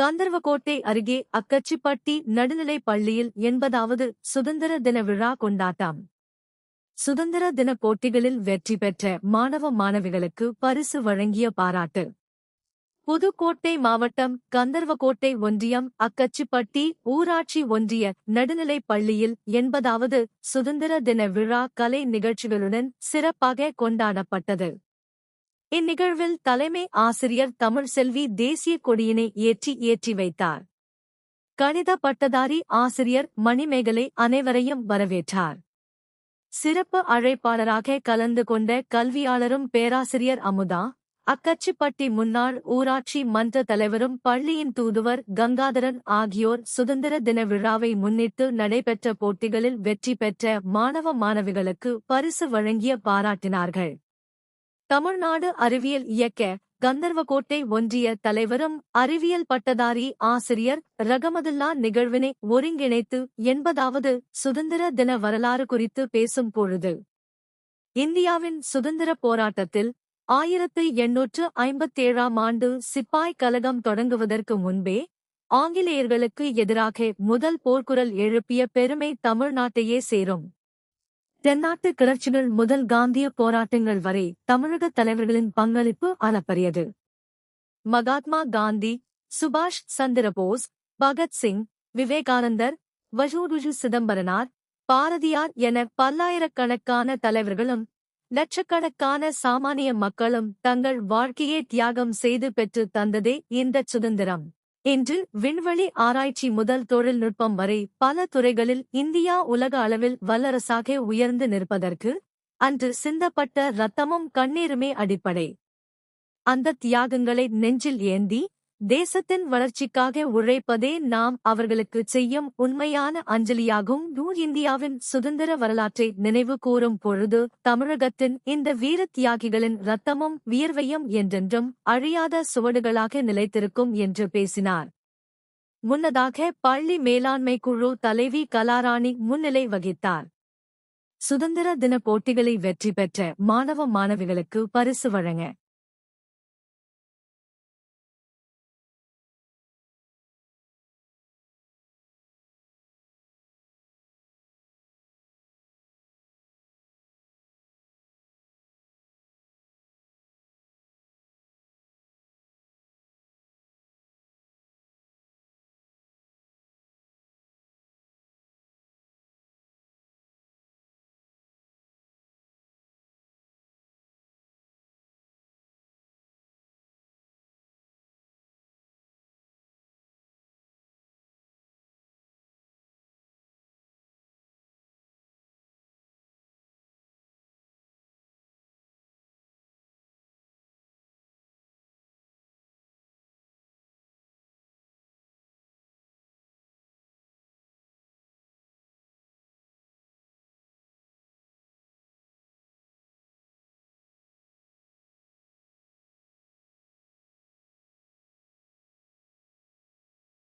கந்தர்வகோட்டை அருகே அக்கச்சிப்பட்டி நடுநிலைப் பள்ளியில் 80வது சுதந்திர தின விழா கொண்டாட்டம். சுதந்திர தின போட்டிகளில் வெற்றி பெற்ற மாணவ மாணவிகளுக்கு பரிசு வழங்கிய பாராட்டு. புதுக்கோட்டை மாவட்டம் கந்தர்வகோட்டை ஒன்றியம் அக்கச்சிப்பட்டி ஊராட்சி ஒன்றிய நடுநிலைப் பள்ளியில் 80வது சுதந்திர தின விழா கலை நிகழ்ச்சிகளுடன் சிறப்பாக கொண்டாடப்பட்டது. இந்நிகழ்வில் தலைமை ஆசிரியர் தமிழ்செல்வி தேசிய கொடியினை ஏற்றி வைத்தார். கணித பட்டதாரி ஆசிரியர் மணிமேகலை அனைவரையும் வரவேற்றார். சிறப்பு அழைப்பாளராக கலந்து கொண்ட கல்வியாளரும் பேராசிரியர் அமுதா, அக்கச்சிப்பட்டி முன்னாள் ஊராட்சி மன்ற தலைவரும் பள்ளியின் தூதுவர் கங்காதரன் ஆகியோர் சுதந்திர தின விழாவை முன்னிட்டு நடைபெற்ற போட்டிகளில் வெற்றி பெற்ற மாணவ மாணவிகளுக்கு பரிசு வழங்கிய பாராட்டினார்கள். தமிழ்நாடு அறிவியல் இயக்க கந்தர்வகோட்டை ஒன்றிய தலைவரும் அறிவியல் பட்டதாரி ஆசிரியர் ரகமதுல்லா நிகழ்வினை ஒருங்கிணைத்து 80வது சுதந்திர தின வரலாறு குறித்து பேசும் பொழுது, இந்தியாவின் சுதந்திர போராட்டத்தில் 1857ஆம் ஆண்டு சிப்பாய் கலகம் தொடங்குவதற்கு முன்பே ஆங்கிலேயர்களுக்கு எதிராக முதல் போர்க்குரல் எழுப்பிய பெருமை தமிழ்நாட்டையே சேரும். தென்னாட்டு கிளர்ச்சிகள் முதல் காந்திய போராட்டங்கள் வரை தமிழக தலைவர்களின் பங்களிப்பு அளப்பரியது. மகாத்மா காந்தி, சுபாஷ் சந்திரபோஸ், பகத்சிங், விவேகானந்தர், வஜூருஜு சிதம்பரனார், பாரதியார் என பல்லாயிரக்கணக்கான தலைவர்களும் லட்சக்கணக்கான சாமானிய மக்களும் தங்கள் வாழ்க்கையை தியாகம் செய்து பெற்று தந்ததே இந்தச் சுதந்திரம். இன்று விண்வெளி ஆராய்ச்சி முதல் தொழில்நுட்பம் வரை பல துறைகளில் இந்தியா உலக அளவில் வல்லரசாக உயர்ந்து நிற்பதற்கு அன்று சிந்தப்பட்ட இரத்தமும் கண்ணீருமே அடிப்படை. அந்த தியாகங்களை நெஞ்சில் ஏந்தி தேசத்தின் வளர்ச்சிக்காக உழைப்பதே நாம் அவர்களுக்குச் செய்யும் உண்மையான அஞ்சலியாகும். இந்தியாவின் சுதந்திர வரலாற்றை நினைவு கூறும் பொழுது தமிழகத்தின் இந்த வீர தியாகிகளின் இரத்தமும் வியர்வையும் என்றென்றும் அழியாத சுவடுகளாக நிலைத்திருக்கும் என்று பேசினார். முன்னதாக பள்ளி மேலாண்மை குழு தலைவி கலாராணி முன்னிலை வகித்தார். சுதந்திர தின போட்டிகளை வெற்றி பெற்ற மாணவ மாணவிகளுக்கு பரிசு வழங்க